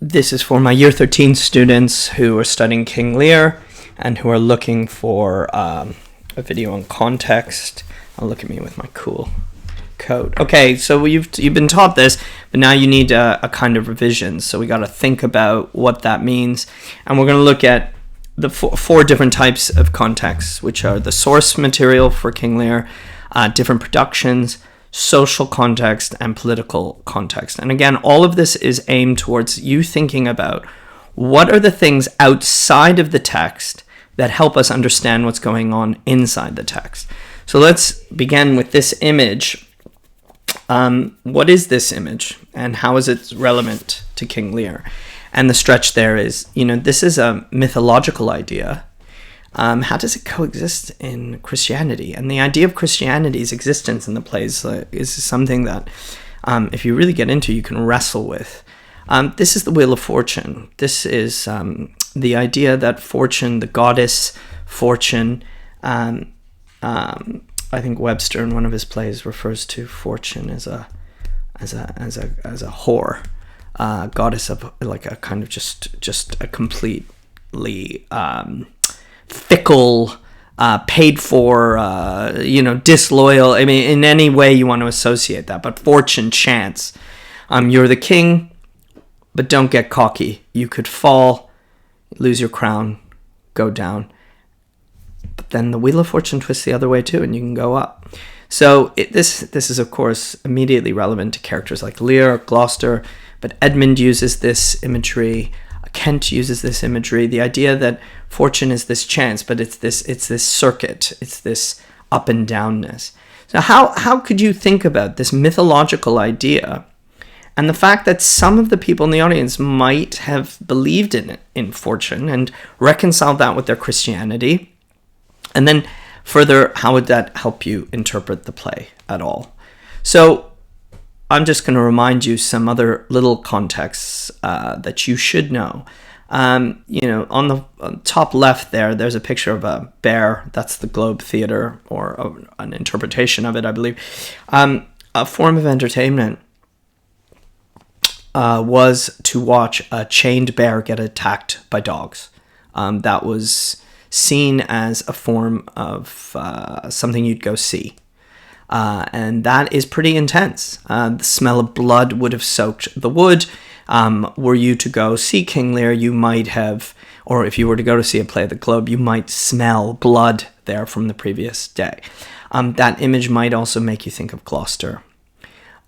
This is for my Year 13 students who are studying King Lear and who are looking for a video on context. Oh, look at me with my cool coat. Okay, so you've been taught this, but now you need a kind of revision. So we got to think about what that means. And we're going to look at the four different types of contexts, which are the source material for King Lear, different productions, social context, and political context. And again, all of this is aimed towards you thinking about what are the things outside of the text that help us understand what's going on inside the text. So let's begin with this image. What is this image and how is it relevant to King Lear? And the stretch there is, this is a mythological idea. How does it coexist in Christianity? And the idea of Christianity's existence in the plays is something that, if you really get into, you can wrestle with. This is the Wheel of Fortune. This is the idea that Fortune, the goddess Fortune, I think Webster in one of his plays refers to Fortune as a whore, goddess of like a kind of just a completely fickle, paid for, disloyal. I mean, in any way you want to associate that, but fortune, chance. You're the king, but don't get cocky. You could fall, lose your crown, go down. But then the Wheel of Fortune twists the other way too, and you can go up. So this is, of course, immediately relevant to characters like Lear, Gloucester, but Edmund uses this imagery. Kent uses this imagery, the idea that fortune is this chance, but it's this circuit, it's this up and downness. So how could you think about this mythological idea and the fact that some of the people in the audience might have believed in fortune and reconciled that with their Christianity? And then further, how would that help you interpret the play at all? So I'm just going to remind you some other little contexts that you should know. On the top left there's a picture of a bear. That's the Globe Theatre, or an interpretation of it, I believe. A form of entertainment was to watch a chained bear get attacked by dogs. That was seen as a form of something you'd go see. And that is pretty intense. The smell of blood would have soaked the wood. Were you to go see King Lear, you might have, or if you were to go to see a play at the Globe, you might smell blood there from the previous day. That image might also make you think of Gloucester.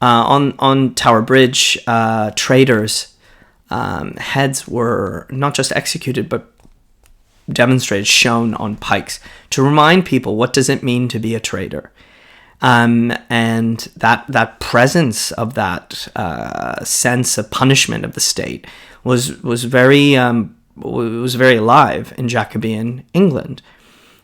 On Tower Bridge, traitors' heads were not just executed, but demonstrated, shown on pikes to remind people, what does it mean to be a traitor? And that presence of that sense of punishment of the state was very alive in Jacobean England.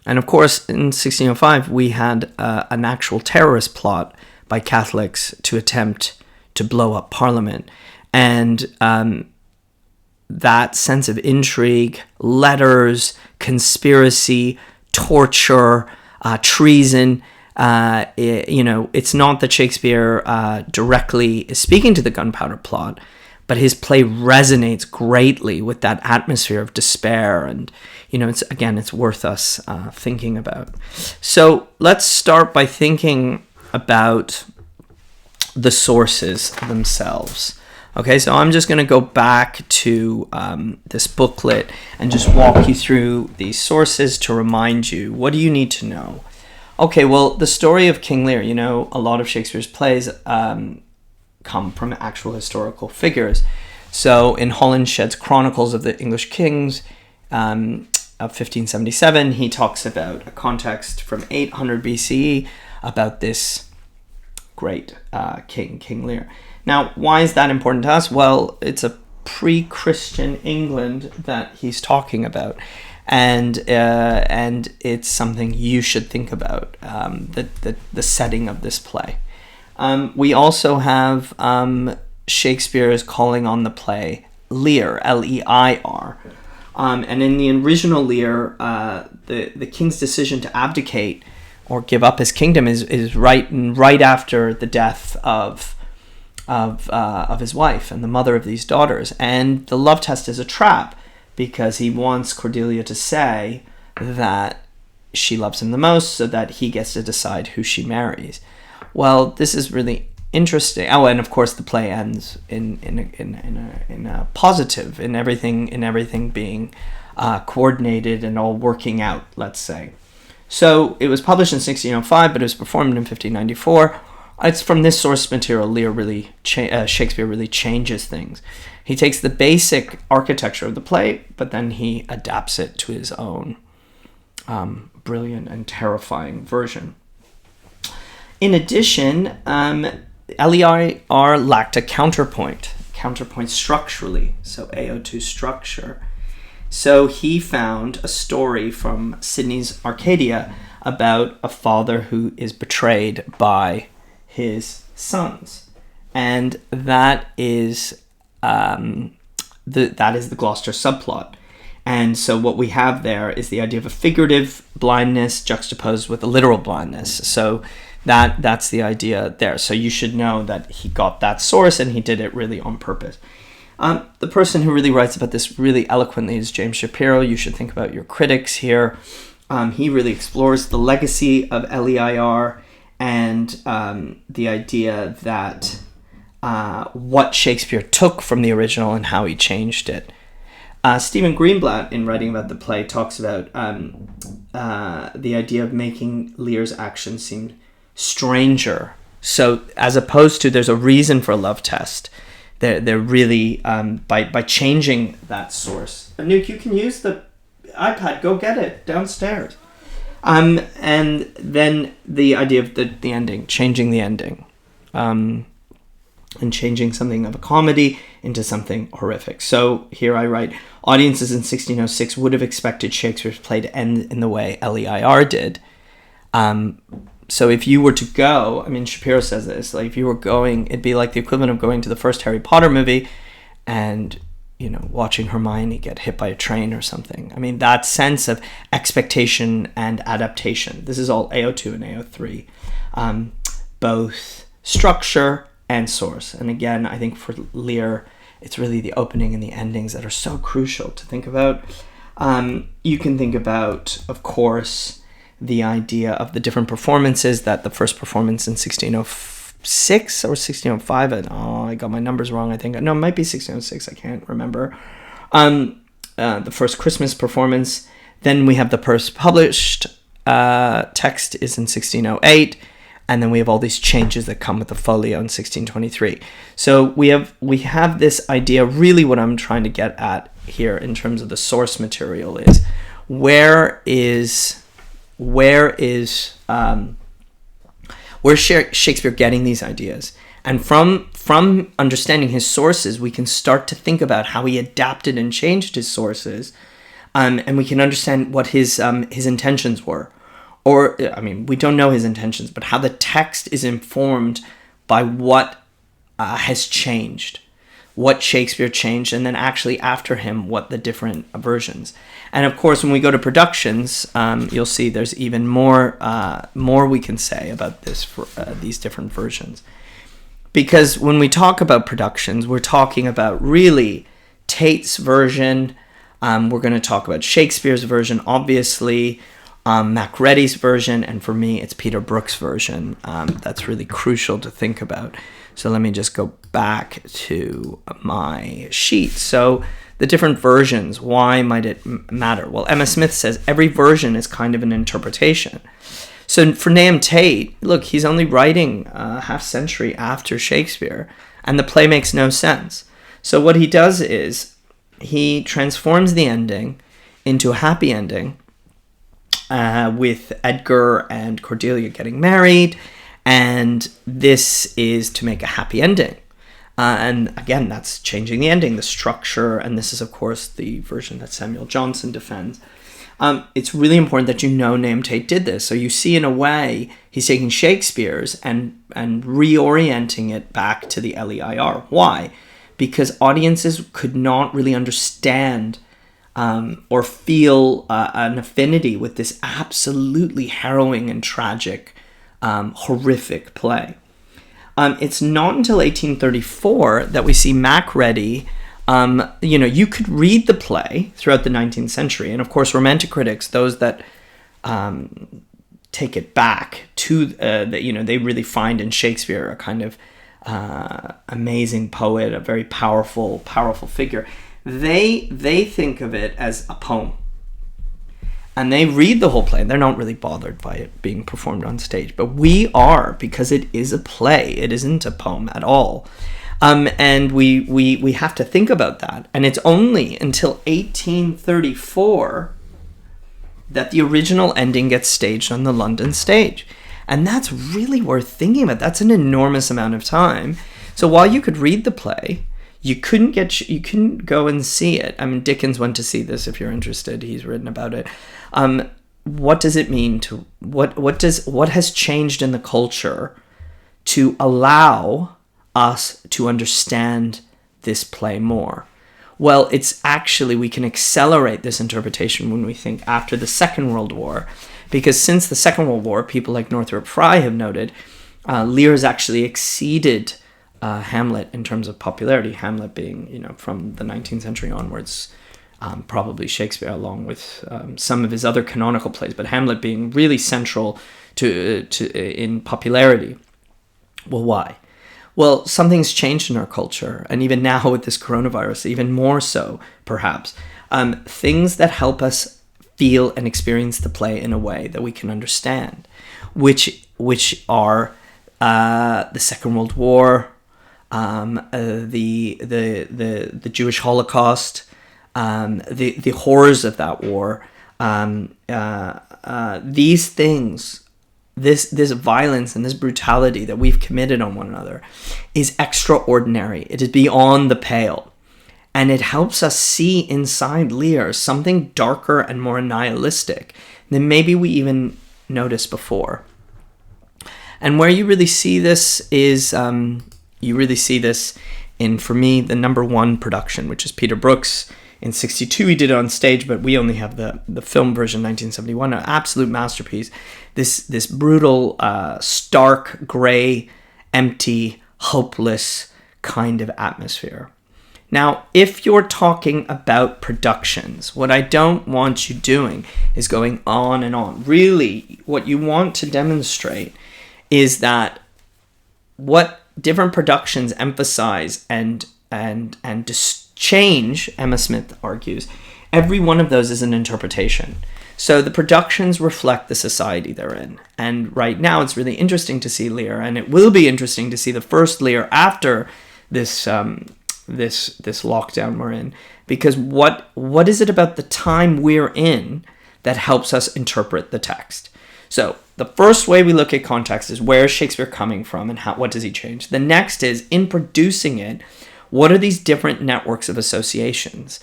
And of course, in 1605, we had an actual terrorist plot by Catholics to attempt to blow up Parliament. And that sense of intrigue, letters, conspiracy, torture, treason. It's not that Shakespeare directly is speaking to the gunpowder plot, but his play resonates greatly with that atmosphere of despair, and it's worth us thinking about. So let's start by thinking about the sources themselves. Okay, so I'm just going to go back to this booklet and just walk you through these sources to remind you, what do you need to know? Okay, well, the story of King Lear, a lot of Shakespeare's plays come from actual historical figures. So in Holinshed's Chronicles of the English Kings of 1577, he talks about a context from 800 BCE about this great King Lear. Now, why is that important to us? Well, it's a pre-Christian England that he's talking about. And it's something you should think about, the setting of this play. We also have Shakespeare is calling on the play Lear, L-E-I-R. And in the original Lear, the king's decision to abdicate or give up his kingdom is right after the death of of his wife and the mother of these daughters. And the love test is a trap because he wants Cordelia to say that she loves him the most so that he gets to decide who she marries. Well, this is really interesting. Oh, and of course the play ends in a positive, in everything being coordinated and all working out, let's say. So it was published in 1605, but it was performed in 1594. It's from this source material Lear really Shakespeare really changes things. He takes the basic architecture of the play, but then he adapts it to his own brilliant and terrifying version. In addition, Lear lacked a counterpoint structurally, so AO2 structure. So he found a story from Sidney's Arcadia about a father who is betrayed by his sons, and that is the Gloucester subplot. And so what we have there is the idea of a figurative blindness juxtaposed with a literal blindness. So that's the idea there. So you should know that he got that source and he did it really on purpose. The person who really writes about this really eloquently is James Shapiro. You should think about your critics here. He really explores the legacy of Lear and the idea that what Shakespeare took from the original and how he changed it. Stephen Greenblatt, in writing about the play, talks about the idea of making Lear's actions seem stranger. So as opposed to there's a reason for a love test, they're really, by changing that source. Nuke, you can use the iPad, go get it downstairs. And then the idea of the ending, changing the ending. And changing something of a comedy into something horrific. So here I write, audiences in 1606 would have expected Shakespeare's play to end in the way Lear did. So if you were to go, I mean, Shapiro says this, like if you were going, it'd be like the equivalent of going to the first Harry Potter movie and, watching Hermione get hit by a train or something. I mean, that sense of expectation and adaptation. This is all AO2 and AO3. Both structure and source. And again, I think for Lear, it's really the opening and the endings that are so crucial to think about. You can think about, of course, the idea of the different performances, that the first performance in 1606 or 1605, I got my numbers wrong, I think. No, it might be 1606, I can't remember. The first Christmas performance. Then we have the first published text is in 1608. And then we have all these changes that come with the folio in 1623. So we have this idea. Really, what I'm trying to get at here in terms of the source material is where is Shakespeare getting these ideas? And from understanding his sources, we can start to think about how he adapted and changed his sources, and we can understand what his intentions were. Or, I mean, we don't know his intentions, but how the text is informed by what has changed, what Shakespeare changed, and then actually after him, what the different versions. And of course, when we go to productions, you'll see there's even more we can say about this for these different versions. Because when we talk about productions, we're talking about really Tate's version. We're going to talk about Shakespeare's version, obviously. Macready's version, and for me, it's Peter Brook's version. That's really crucial to think about. So let me just go back to my sheet. So the different versions, why might it matter? Well, Emma Smith says every version is kind of an interpretation. So for Nahum Tate, look, he's only writing a half century after Shakespeare, and the play makes no sense. So what he does is he transforms the ending into a happy ending, with Edgar and Cordelia getting married, and this is to make a happy ending. And again, that's changing the ending, the structure, and this is, of course, the version that Samuel Johnson defends. It's really important that you know Nahum Tate did this. So you see, in a way, he's taking Shakespeare's and reorienting it back to the Lear. Why? Because audiences could not really understand or feel an affinity with this absolutely harrowing and tragic, horrific play. It's not until 1834 that we see Macready. You could read the play throughout the 19th century. And of course, Romantic critics, those that take it back to, they really find in Shakespeare a kind of amazing poet, a very powerful figure. They think of it as a poem. And they read the whole play, and they're not really bothered by it being performed on stage. But we are, because it is a play. It isn't a poem at all. And we have to think about that. And it's only until 1834 that the original ending gets staged on the London stage. And that's really worth thinking about. That's an enormous amount of time. So while you could read the play, you couldn't go and see it. I mean, Dickens went to see this. If you're interested, he's written about it. What does it mean to what has changed in the culture to allow us to understand this play more? Well, it's actually, we can accelerate this interpretation when we think after the Second World War, because since the Second World War, people like Northrop Frye have noted, Lear has actually exceeded Hamlet in terms of popularity. Hamlet being, from the 19th century onwards, probably Shakespeare, along with some of his other canonical plays, but Hamlet being really central to in popularity. Well, why? Well, something's changed in our culture, and even now with this coronavirus, even more so, perhaps. Things that help us feel and experience the play in a way that we can understand, which are the Second World War, the Jewish Holocaust, the horrors of that war. These things, this violence and this brutality that we've committed on one another is extraordinary. It is beyond the pale. And it helps us see inside Lear something darker and more nihilistic than maybe we even noticed before. And where you really see this is, in, for me, the number one production, which is Peter Brook's. In 1962, he did it on stage, but we only have the film version, 1971, an absolute masterpiece. This brutal, stark, gray, empty, hopeless kind of atmosphere. Now, if you're talking about productions, what I don't want you doing is going on and on. Really, what you want to demonstrate is that what different productions emphasize and change, Emma Smith argues, every one of those is an interpretation. So the productions reflect the society they're in. And right now it's really interesting to see Lear, and it will be interesting to see the first Lear after this this lockdown we're in. Because what is it about the time we're in that helps us interpret the text? So the first way we look at context is, where is Shakespeare coming from and what does he change? The next is, in producing it, what are these different networks of associations?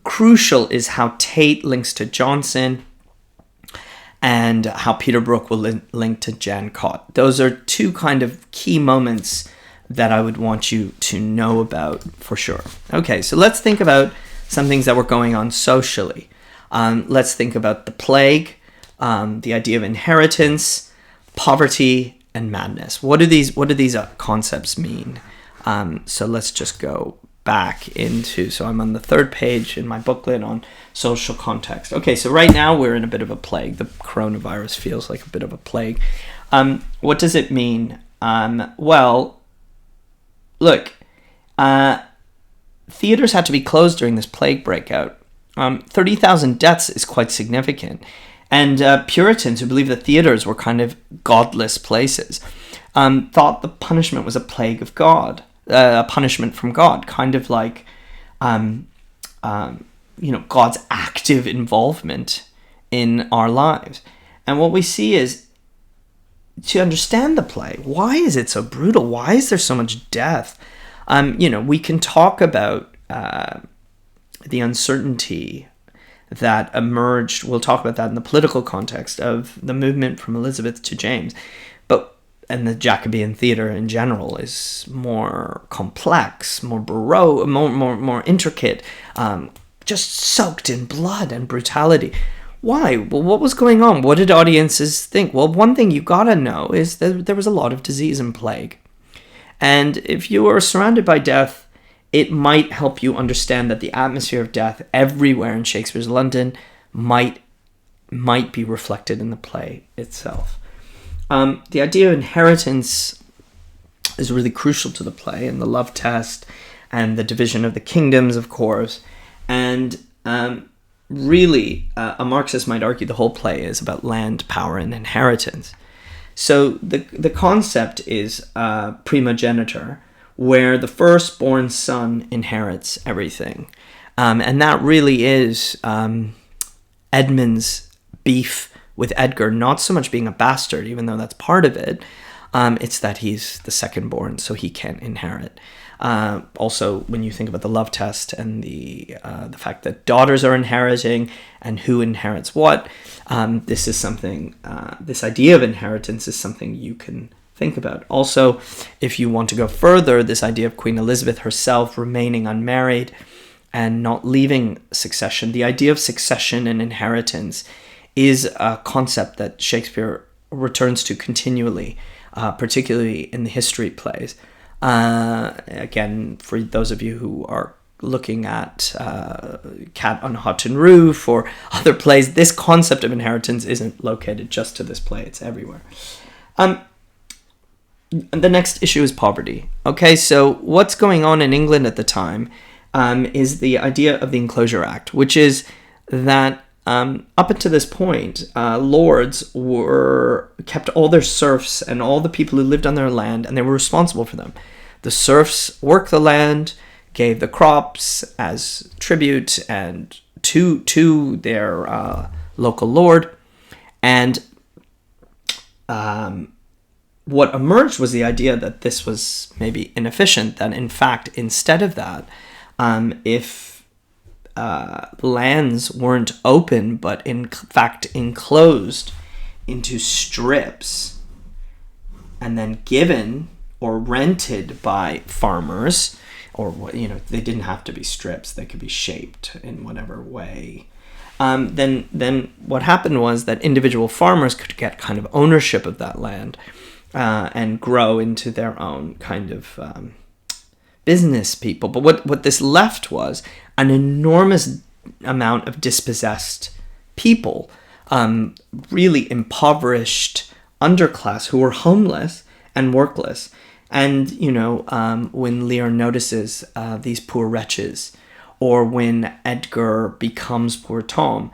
Crucial is how Tate links to Johnson and how Peter Brook will link to Jan Cott. Those are two kind of key moments that I would want you to know about for sure. Okay, so let's think about some things that were going on socially. Let's think about the plague, the idea of inheritance, poverty, and madness. What do these concepts mean? So let's just go back into, so I'm on the third page in my booklet on social context. Okay, so right now we're in a bit of a plague. The coronavirus feels like a bit of a plague. What does it mean? Well, look, theaters had to be closed during this plague breakout. 30,000 deaths is quite significant. And Puritans, who believed that theaters were kind of godless places, thought the punishment was a plague of God. A punishment from God, kind of like, God's active involvement in our lives. And what we see is, to understand the play, why is it so brutal? Why is there so much death? We can talk about the uncertainty that emerged. We'll talk about that in the political context of the movement from Elizabeth to James. And the Jacobean theater in general is more complex, more baroque, more intricate, just soaked in blood and brutality. Why? Well, what was going on? What did audiences think? Well, one thing you gotta know is that there was a lot of disease and plague. And if you are surrounded by death, it might help you understand that the atmosphere of death everywhere in Shakespeare's London might be reflected in the play itself. The idea of inheritance is really crucial to the play, and the love test and the division of the kingdoms, of course. And really, a Marxist might argue the whole play is about land, power, and inheritance. So the concept is primogeniture, where the firstborn son inherits everything. And that really is Edmund's beef with Edgar, not so much being a bastard, even though that's part of it. It's that he's the second-born, so he can't inherit. Also, when you think about the love test and the fact that daughters are inheriting and who inherits what, this is something. This idea of inheritance is something you can think about. Also, if you want to go further, this idea of Queen Elizabeth herself remaining unmarried and not leaving succession, the idea of succession and inheritance is a concept that Shakespeare returns to continually, particularly in the history plays. Again, for those of you who are looking at Cat on a Hot Tin Roof or other plays, this concept of inheritance isn't located just to this play. It's everywhere. The next issue is poverty. Okay, so what's going on in England at the time is the idea of the Enclosure Act, which is that up until this point, lords kept all their serfs and all the people who lived on their land, and they were responsible for them. The serfs worked the land, gave the crops as tribute and to their local lord, and what emerged was the idea that this was maybe inefficient, that in fact, instead of that, if lands weren't open, but in fact enclosed into strips and then given or rented by farmers, or they didn't have to be strips, they could be shaped in whatever way. Then what happened was that individual farmers could get kind of ownership of that land and grow into their own kind of business people. But what this left was an enormous amount of dispossessed people, really impoverished underclass who were homeless and workless. And, when Lear notices these poor wretches, or when Edgar becomes poor Tom,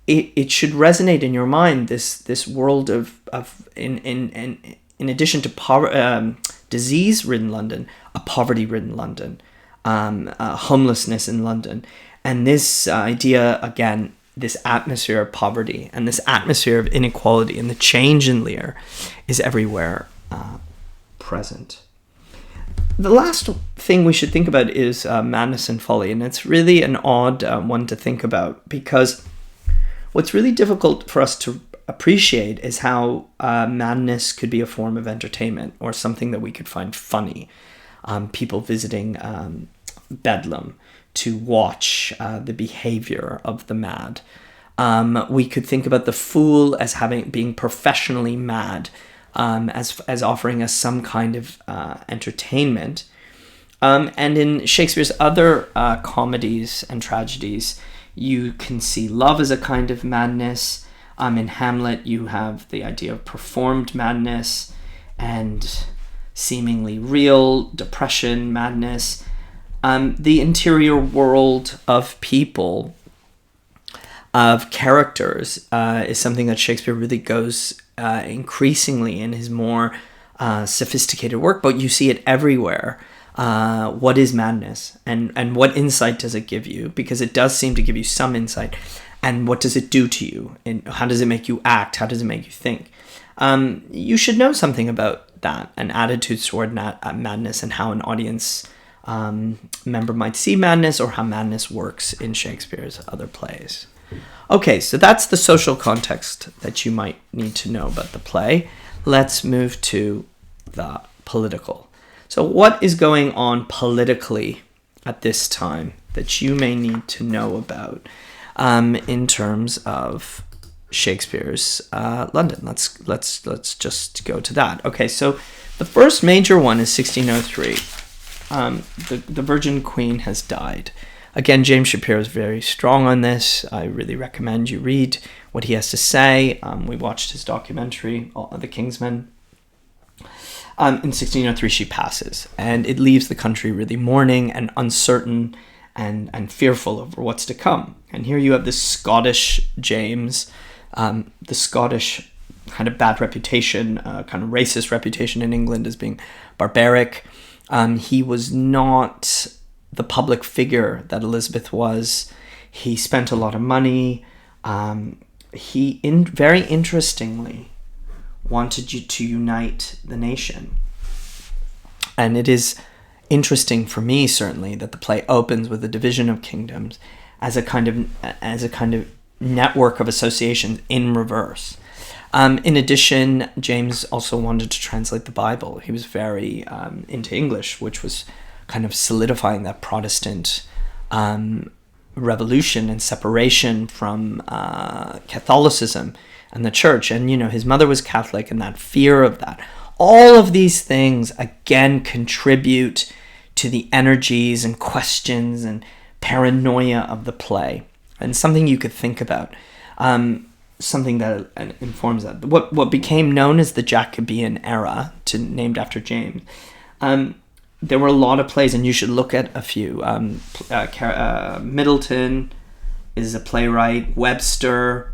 it should resonate in your mind this world of in addition to disease-ridden London, a poverty-ridden London, homelessness in London. And this idea, again, this atmosphere of poverty and this atmosphere of inequality and the change in Lear is everywhere present. The last thing we should think about is madness and folly. And it's really an odd one to think about, because what's really difficult for us to appreciate is how madness could be a form of entertainment or something that we could find funny. People visiting Bedlam to watch the behavior of the mad. We could think about the fool as being professionally mad, as offering us some kind of entertainment. And in Shakespeare's other comedies and tragedies, you can see love as a kind of madness. In Hamlet, you have the idea of performed madness and seemingly real depression, madness. The interior world of people, of characters, is something that Shakespeare really goes increasingly in his more sophisticated work, but you see it everywhere. What is madness, and what insight does it give you? Because it does seem to give you some insight. And what does it do to you? And how does it make you act? How does it make you think? You should know something about that, and attitudes toward madness, and how an audience member might see madness, or how madness works in Shakespeare's other plays. Okay, so that's the social context that you might need to know about the play. Let's move to the political. So what is going on politically at this time that you may need to know about in terms of Shakespeare's London? Let's just go to that. Okay, so The first major one is 1603. The Virgin Queen has died. Again, James Shapiro is very strong on this. I really recommend you read what he has to say. We watched his documentary, The Kingsman. In 1603, she passes, and it leaves the country really mourning and uncertain and fearful over what's to come. And here you have this Scottish James, the Scottish kind of bad reputation, kind of racist reputation in England as being barbaric. He was not the public figure that Elizabeth was. He spent a lot of money. He very interestingly wanted to unite the nation. And it is interesting for me, certainly, that the play opens with the division of kingdoms as a kind of network of associations in reverse. In addition, James also wanted to translate the Bible. He was very into English, which was kind of solidifying that Protestant revolution and separation from Catholicism and the church. And, his mother was Catholic, and that fear of that. All of these things, again, contribute to the energies and questions and paranoia of the play. And something you could think about. Something that informs that. What became known as the Jacobean era, named after James. There were a lot of plays, and you should look at a few. Middleton is a playwright. Webster.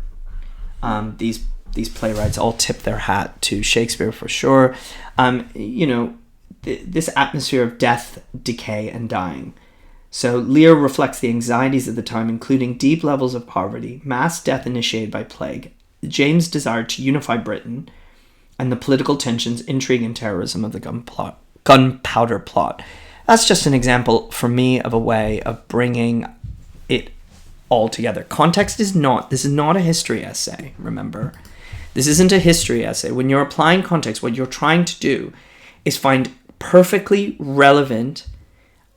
These playwrights all tip their hat to Shakespeare for sure. This atmosphere of death, decay, and dying. So Lear reflects the anxieties of the time, including deep levels of poverty, mass death initiated by plague, James' desire to unify Britain, and the political tensions, intrigue, and terrorism of the gunpowder plot. That's just an example for me of a way of bringing it all together. This is not a history essay, remember. This isn't a history essay. When you're applying context, what you're trying to do is find perfectly relevant,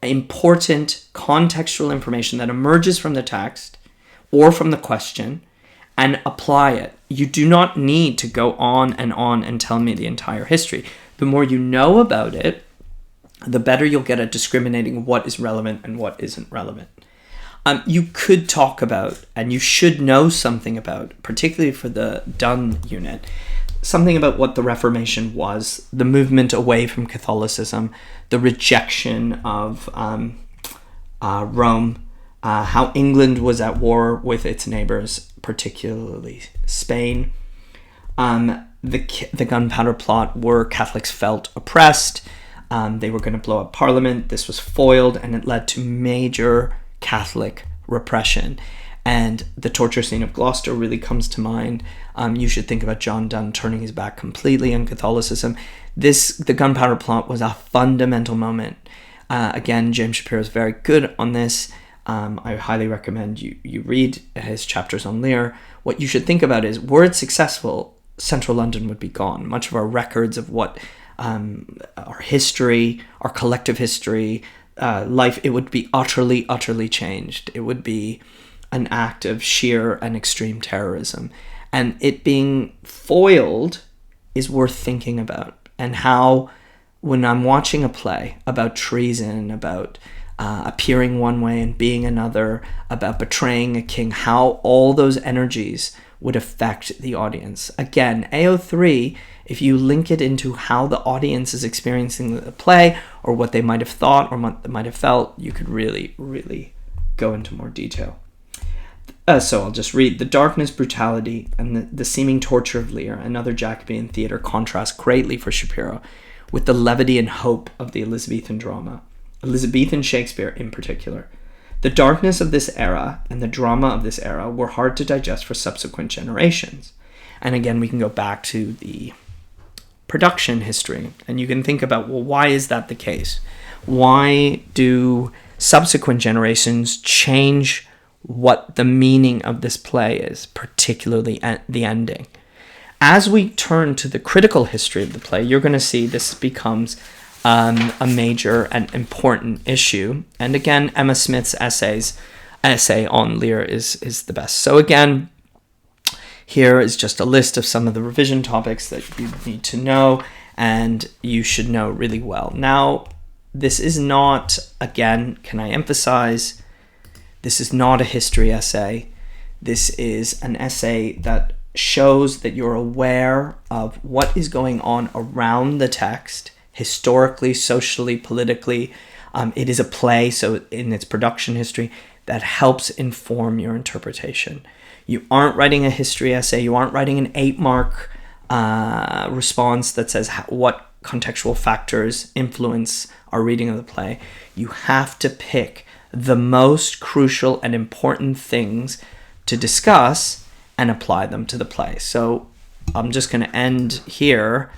important contextual information that emerges from the text or from the question and apply it. You do not need to go on and tell me the entire history. The more you know about it, the better you'll get at discriminating what is relevant and what isn't relevant. You could talk about, and you should know something about, particularly for the Dunn unit, something about what the Reformation was, the movement away from Catholicism, the rejection of Rome, how England was at war with its neighbors, particularly Spain. The gunpowder plot were Catholics felt oppressed. They were going to blow up Parliament. This was foiled, and it led to major Catholic repression. And the torture scene of Gloucester really comes to mind. You should think about John Donne turning his back completely on Catholicism. The gunpowder plot was a fundamental moment. Again, James Shapiro is very good on this. I highly recommend you read his chapters on Lear. What you should think about is, were it successful, central London would be gone. Much of our records of what our history, our collective history, life, it would be utterly, utterly changed. It would be an act of sheer and extreme terrorism. And it being foiled is worth thinking about. And how, when I'm watching a play about treason, about appearing one way and being another, about betraying a king, how all those energies would affect the audience. Again, AO3, if you link it into how the audience is experiencing the play, or what they might have thought or what they might have felt, you could really, really go into more detail. So I'll just read. The darkness, brutality, and the seeming torture of Lear and other Jacobean theatre contrast greatly for Shapiro with the levity and hope of the Elizabethan drama, Elizabethan Shakespeare in particular. The darkness of this era and the drama of this era were hard to digest for subsequent generations. And again, we can go back to the production history, and you can think about, well, why is that the case? Why do subsequent generations change what the meaning of this play is, particularly the ending? As we turn to the critical history of the play, you're going to see this becomes a major and important issue. And again, Emma Smith's essay on Lear is the best. So again, here is just a list of some of the revision topics that you need to know. and you should know really well. Now, this is not, again, can I emphasize, this is not a history essay. This is an essay that shows that you're aware of what is going on around the text, historically, socially, politically. It is a play, so in its production history, that helps inform your interpretation. You aren't writing a history essay. You aren't writing an 8-mark response that says what contextual factors influence our reading of the play. You have to pick the most crucial and important things to discuss and apply them to the play. So I'm just going to end here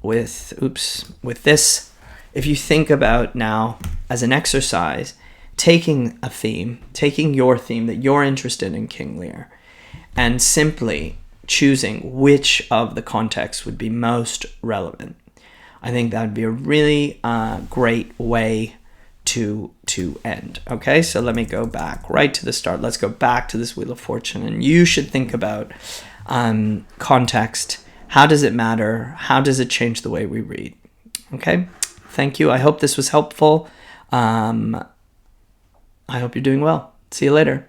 with this. If you think about now as an exercise, taking a theme, taking your theme that you're interested in, King Lear, and simply choosing which of the contexts would be most relevant. I think that would be a really great way to end. Okay, so let me go back right to the start. Let's go back to this Wheel of Fortune, and you should think about context. How does it matter? How does it change the way we read? Okay, thank you. I hope this was helpful. I hope you're doing well. See you later.